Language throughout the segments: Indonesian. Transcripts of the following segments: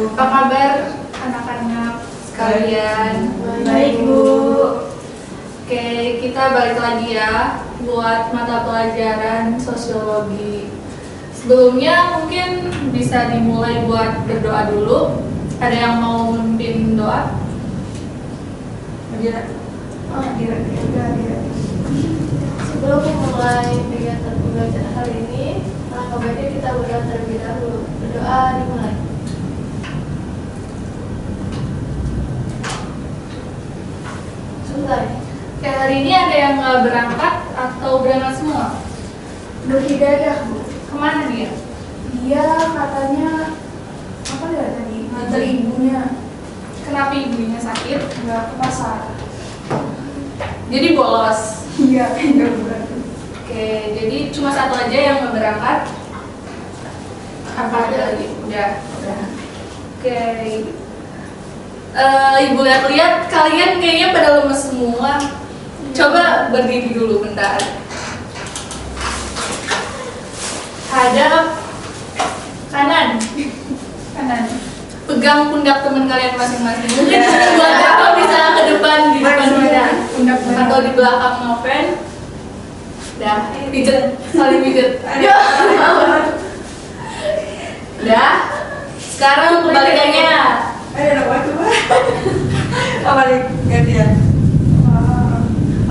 Apa kabar anak-anak sekalian? Baik, Bu. Oke, kita balik lagi ya buat mata pelajaran sosiologi. Sebelumnya mungkin bisa dimulai buat berdoa dulu. Ada yang mau memimpin doa? Adira. Adira. Sebelum memulai kegiatan pembelajaran hari ini, alangkah baiknya kita berdoa terlebih dahulu. Berdoa dimulai. Sebentar. Oke, hari ini ada yang nggak berangkat atau berangkat semua? Nur Hidayah, Bu. Kemana dia? Dia katanya apa ya tadi? Nganter ibunya Kenapa ibunya sakit? nggak ke pasar. Jadi bolos. Iya, enggak bukan. Oke, jadi cuma satu aja yang nggak berangkat. Apa ada lagi? Udah. Oke. Ibu lihat-lihat kalian kayaknya pada lemes semua. Coba berdiri dulu bentar. Hadap kanan. Kanan. Pegang pundak teman kalian masing-masing. Mungkin buat apa bisa ke depan di depan Pundak atau di belakang Noven. Dah, pijet, saling pijet. Dah. Sekarang kebalikannya. Ayo, apa coba? Apa nih? Gantian.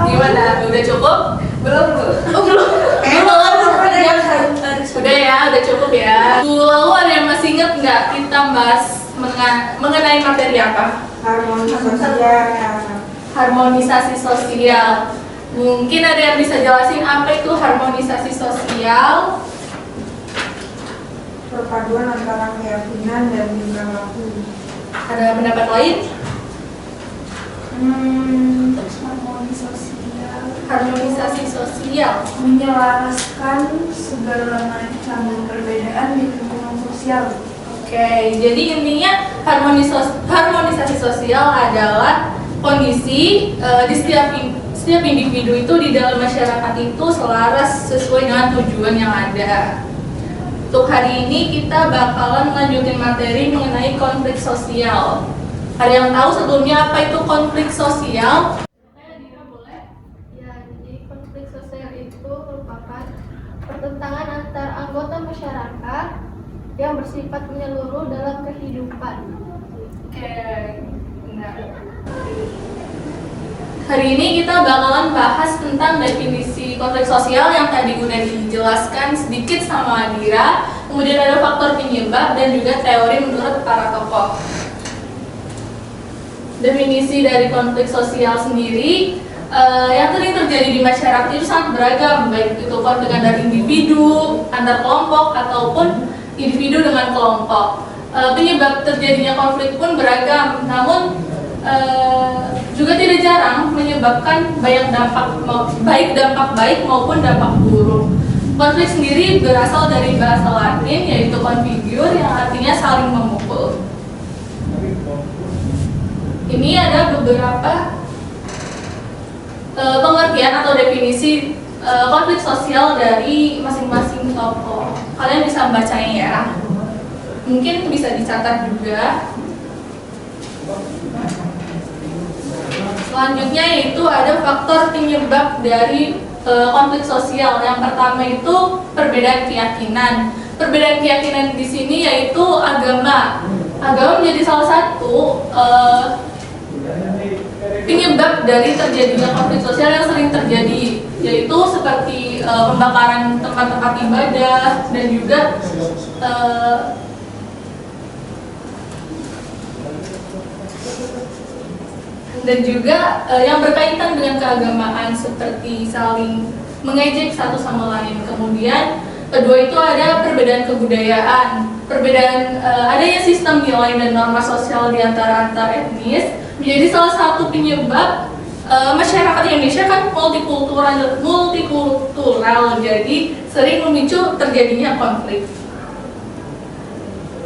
Gimana? Udah cukup? Belum, Bu. Oh, belum. Udah ya, udah cukup ya. Lalu ada yang masih inget nggak kita bahas mengenai materi apa? Harmonisasi sosial. Mungkin ada yang bisa jelasin apa itu harmonisasi sosial? Perpaduan antara keyakinan dan perilaku. Ada pendapat lain? Harmonisasi sosial Menyelaraskan segala macam perbedaan di lingkungan sosial. Oke, jadi intinya harmonisasi sosial adalah kondisi di setiap individu itu di dalam masyarakat itu selaras sesuai dengan tujuan yang ada. Untuk hari ini kita bakalan lanjutin materi mengenai konflik sosial. Ada yang tahu sebelumnya apa itu konflik sosial? Ya, jadi konflik sosial itu merupakan pertentangan antar anggota masyarakat yang bersifat menyeluruh dalam kehidupan. Oke, benar. Hari ini kita bakalan bahas tentang definisi konflik sosial yang tadi udah dijelaskan sedikit sama Adira. Kemudian ada faktor penyebab dan juga teori menurut para tokoh. Definisi dari konflik sosial sendiri yang sering terjadi di masyarakat itu sangat beragam, baik itu konflik antar individu, antar kelompok, ataupun individu dengan kelompok. Penyebab terjadinya konflik pun beragam, namun juga tidak jarang menyebabkan baik dampak baik maupun dampak buruk. Konflik sendiri berasal dari bahasa Latin yaitu configur yang artinya saling memukul. Ini ada beberapa pengertian atau definisi konflik sosial dari masing-masing tokoh. Kalian bisa membacanya ya. Mungkin bisa dicatat juga. Selanjutnya yaitu ada faktor penyebab dari konflik sosial. Yang pertama itu perbedaan keyakinan. Perbedaan keyakinan di sini yaitu agama. Agama menjadi salah satu penyebab dari terjadinya konflik sosial yang sering terjadi, yaitu seperti pembakaran tempat-tempat ibadah dan juga yang berkaitan dengan keagamaan seperti saling mengejek satu sama lain. Kemudian kedua itu ada perbedaan kebudayaan, adanya sistem nilai dan norma sosial di antara antar etnis menjadi salah satu penyebab masyarakat Indonesia kan multikultural, jadi sering memicu terjadinya konflik.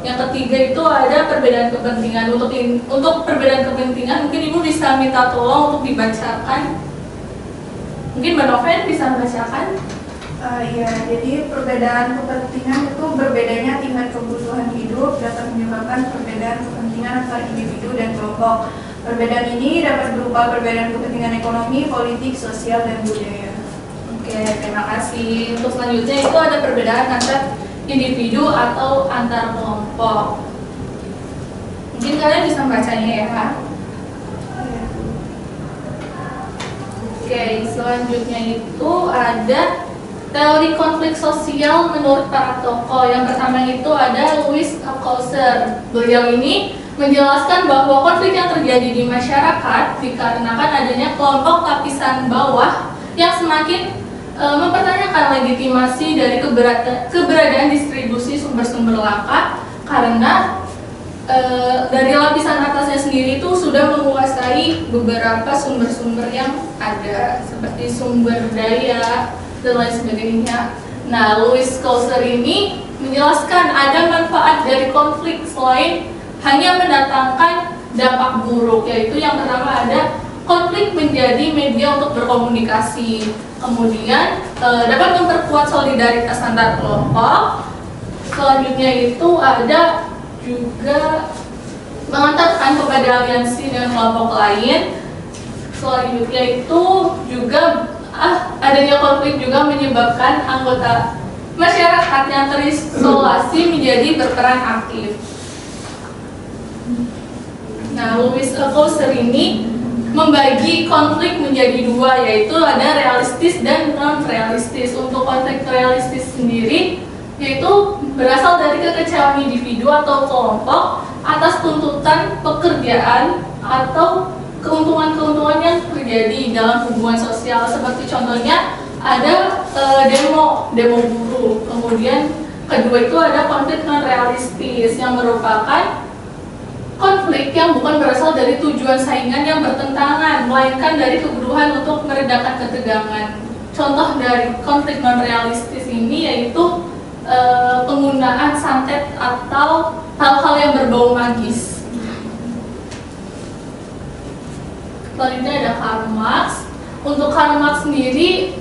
Yang ketiga itu ada perbedaan kepentingan. Untuk perbedaan kepentingan mungkin Ibu bisa minta tolong untuk dibacakan. Mungkin Mbak Noven bisa membacakan. Iya, jadi perbedaan kepentingan itu berbedanya tingkat kebutuhan hidup dapat menyebabkan perbedaan perbedaan kepentingan antar individu dan kelompok. Perbedaan ini dapat berupa perbedaan kepentingan ekonomi, politik, sosial, dan budaya. Oke, terima kasih. Untuk selanjutnya itu ada perbedaan antar individu atau antar kelompok. Mungkin kalian bisa membacanya ya. Oke, selanjutnya itu ada teori konflik sosial menurut para tokoh. Yang pertama itu ada Louis Althusser. Beliau ini menjelaskan bahwa konflik yang terjadi di masyarakat dikarenakan adanya kelompok lapisan bawah yang semakin mempertanyakan legitimasi dari keberadaan distribusi sumber-sumber langka karena dari lapisan atasnya sendiri itu sudah menguasai beberapa sumber-sumber yang ada seperti sumber daya dan lain sebagainya. Nah, Louis Althusser ini menjelaskan ada manfaat dari konflik selain hanya mendatangkan dampak buruk, yaitu yang pertama ada konflik menjadi media untuk berkomunikasi, kemudian dapat memperkuat solidaritas antar kelompok. Selanjutnya itu ada juga mengantarkan kepada aliansi dengan kelompok lain. Selanjutnya itu juga adanya konflik juga menyebabkan anggota masyarakat yang terisolasi menjadi berperan aktif. Nah, Louis Althusser ini membagi konflik menjadi dua, yaitu ada realistis dan non-realistis. Untuk konflik realistis sendiri yaitu berasal dari kekecewaan individu atau kelompok atas tuntutan pekerjaan atau keuntungan-keuntungan yang terjadi dalam hubungan sosial. Seperti contohnya ada demo buruh. Kemudian kedua itu ada konflik non-realistis yang merupakan konflik yang bukan berasal dari tujuan saingan yang bertentangan, melainkan dari kebutuhan untuk meredakan ketegangan. Contoh dari konflik non-realistis ini yaitu penggunaan santet atau hal-hal yang berbau magis. Selanjutnya ada Karl Marx. Untuk Karl Marx sendiri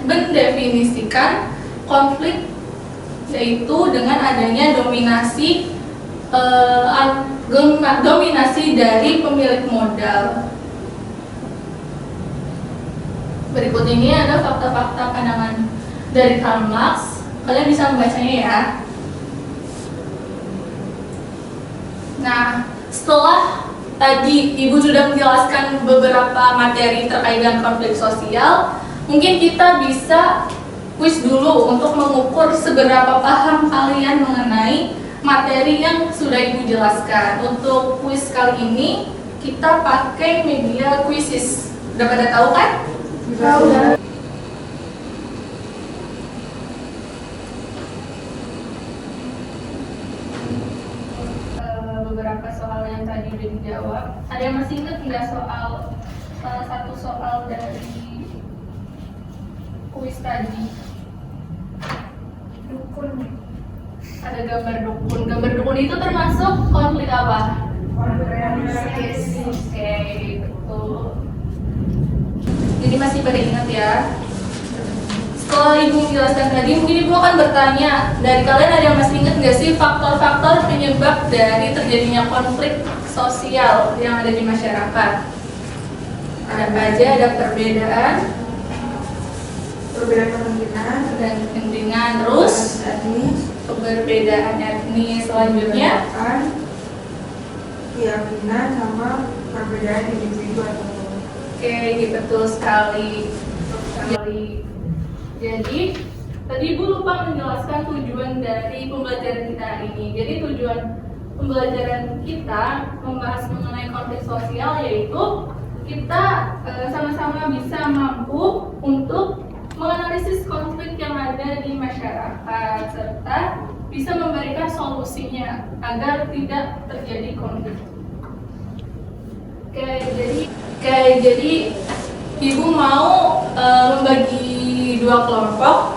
mendefinisikan konflik yaitu dengan adanya dominasi dari pemilik modal. Berikut ini ada fakta-fakta pandangan dari Karl Marx. Kalian bisa membacanya ya. Nah, setelah tadi Ibu sudah menjelaskan beberapa materi terkait dengan konflik sosial, mungkin kita bisa kuis dulu untuk mengukur seberapa paham kalian mengenai materi yang sudah Ibu jelaskan. Untuk kuis kali ini kita pakai media Quizizz. Udah pada tahu kan? Tahu. Beberapa soal yang tadi udah dijawab. Ada yang masih ingat nggak salah satu soal dari kuis tadi? Dukun. Ada gambar dukun. Gambar dukun itu termasuk konflik apa? Konflik realistis. Oke, betul. Jadi masih pada ingat ya? Setelah Ibu menjelaskan tadi, mungkin Ibu akan bertanya, dari kalian ada yang masih ingat nggak sih faktor-faktor penyebab dari terjadinya konflik sosial yang ada di masyarakat? Ada apa aja? Ada perbedaan dan kepentingan, terus perbedaan etnis. Selanjutnya keyakinan sama perbedaan individu atau kelompok. Oke, betul sekali. Jadi, tadi Ibu lupa menjelaskan tujuan dari pembelajaran kita hari ini. Jadi, tujuan pembelajaran kita membahas mengenai konflik sosial yaitu kita sama-sama bisa mampu untuk menganalisis konflik yang ada di masyarakat serta bisa memberikan solusinya agar tidak terjadi konflik. Jadi Ibu mau membagi dua kelompok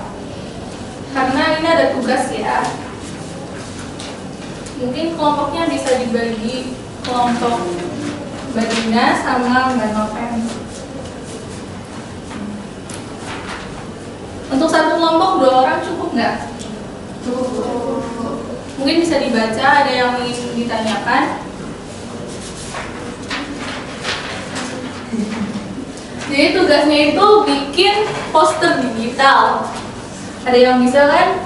karena ini ada tugas ya. Mungkin kelompoknya bisa dibagi kelompok Mbak Dina sama Mbak Noven. Untuk satu kelompok 2 orang cukup nggak? Cukup. Mungkin bisa dibaca, ada yang ingin ditanyakan. Jadi tugasnya itu bikin poster digital. Ada yang bisa kan?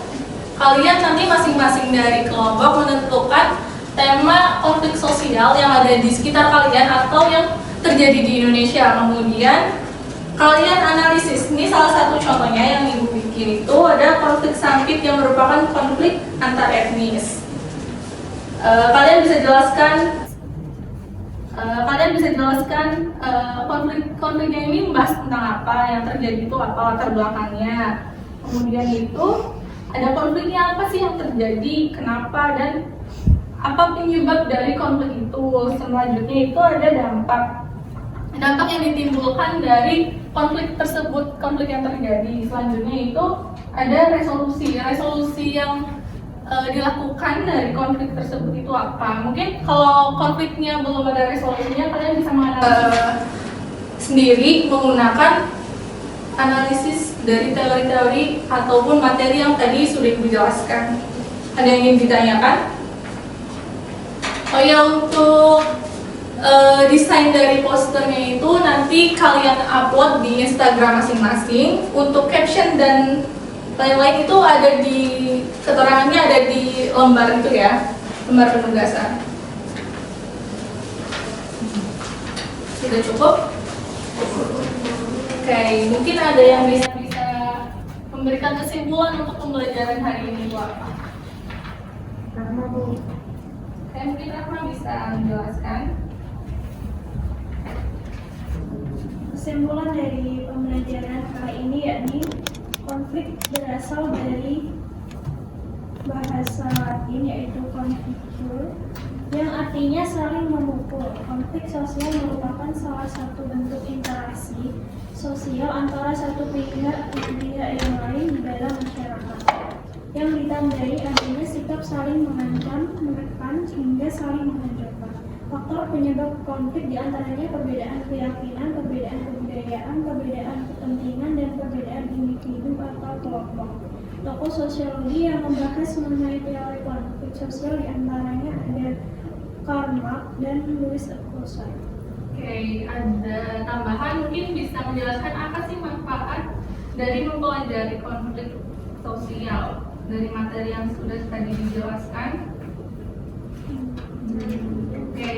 Kalian nanti masing-masing dari kelompok menentukan tema konflik sosial yang ada di sekitar kalian atau yang terjadi di Indonesia. Kemudian kalian analisis. Ini salah satu contohnya yang ibu bikin itu ada konflik sampit yang merupakan konflik antar etnis. Kalian bisa jelaskan konfliknya ini membahas tentang apa, yang terjadi itu apa, latar belakangnya. Kemudian itu ada konfliknya apa sih yang terjadi, kenapa, dan apa penyebab dari konflik itu. Selanjutnya itu ada dampak yang ditimbulkan dari konflik tersebut, konflik yang terjadi. Selanjutnya itu ada resolusi yang dilakukan dari konflik tersebut itu apa. Mungkin kalau konfliknya belum ada resolusinya, kalian bisa menganalisis sendiri menggunakan analisis dari teori-teori ataupun materi yang tadi sudah ibu jelaskan. Ada yang ingin ditanyakan? Oh ya, untuk desain dari posternya itu nanti kalian upload di Instagram masing-masing. Untuk caption dan lain-lain itu ada di keterangannya, ada di lembar itu ya, lembar penugasan. Sudah cukup? Oke, mungkin ada yang bisa memberikan kesimpulan untuk pembelajaran hari ini itu apa? Oke, mungkin Rahma bisa menjelaskan. Kesimpulan dari pembelajaran kali ini yakni konflik berasal dari bahasa Latin yaitu conflicture yang artinya saling memukul. Konflik sosial merupakan salah satu bentuk interaksi sosial antara satu pihak dan pihak yang lain di dalam masyarakat yang ditandai adanya sikap saling mengancam, menekan, hingga saling menghancurkan. Faktor penyebab konflik diantaranya perbedaan keyakinan, perbedaan kebudayaan, perbedaan kepentingan, dan perbedaan individu atau kelompok. Tokoh sosiologi yang membahas mengenai teori konflik sosial diantaranya ada Karl Marx dan Louis Althusser. Oke, ada tambahan, mungkin bisa menjelaskan apa sih manfaat dari mempelajari konflik sosial dari materi yang sudah tadi dijelaskan? Oke,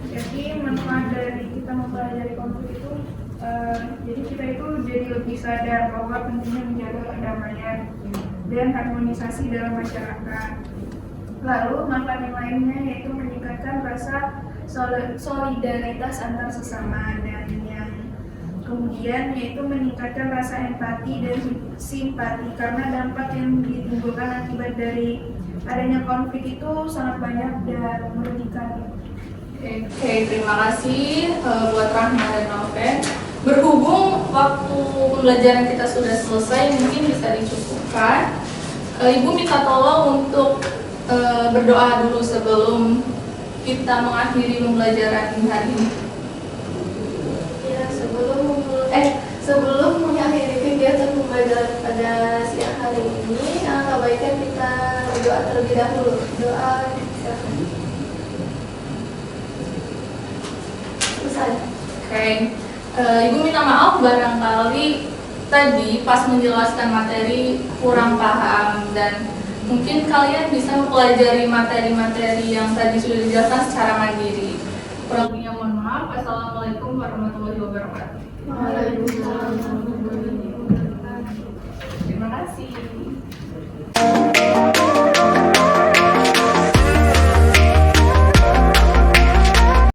Jadi manfaat dari kita mempelajari konflik itu, jadi kita itu jadi lebih sadar bahwa pentingnya menjaga perdamaian dan harmonisasi dalam masyarakat. Lalu manfaat yang lainnya yaitu meningkatkan rasa solidaritas antar sesama, dan yang kemudian yaitu meningkatkan rasa empati dan simpati karena dampak yang ditimbulkan akibat dari adanya konflik itu sangat banyak dan merugikan. Oke, terima kasih buat Rahma dan Noven. Berhubung waktu pembelajaran kita sudah selesai, mungkin bisa dicukupkan. Ibu minta tolong untuk berdoa dulu sebelum kita mengakhiri pembelajaran hari ini. Ya, sebelum mengakhiri kegiatan pembelajaran pada siang hari ini, alangkah baiknya kita berdoa terlebih dahulu. Doa, silakan. Selesai. Oke, Ibu minta maaf barangkali tadi pas menjelaskan materi kurang paham, dan mungkin kalian bisa mempelajari materi-materi yang tadi sudah dijelaskan secara mandiri. Kurang lebihnya mohon maaf. Wassalamualaikum warahmatullahi wabarakatuh. Waalaikumsalam.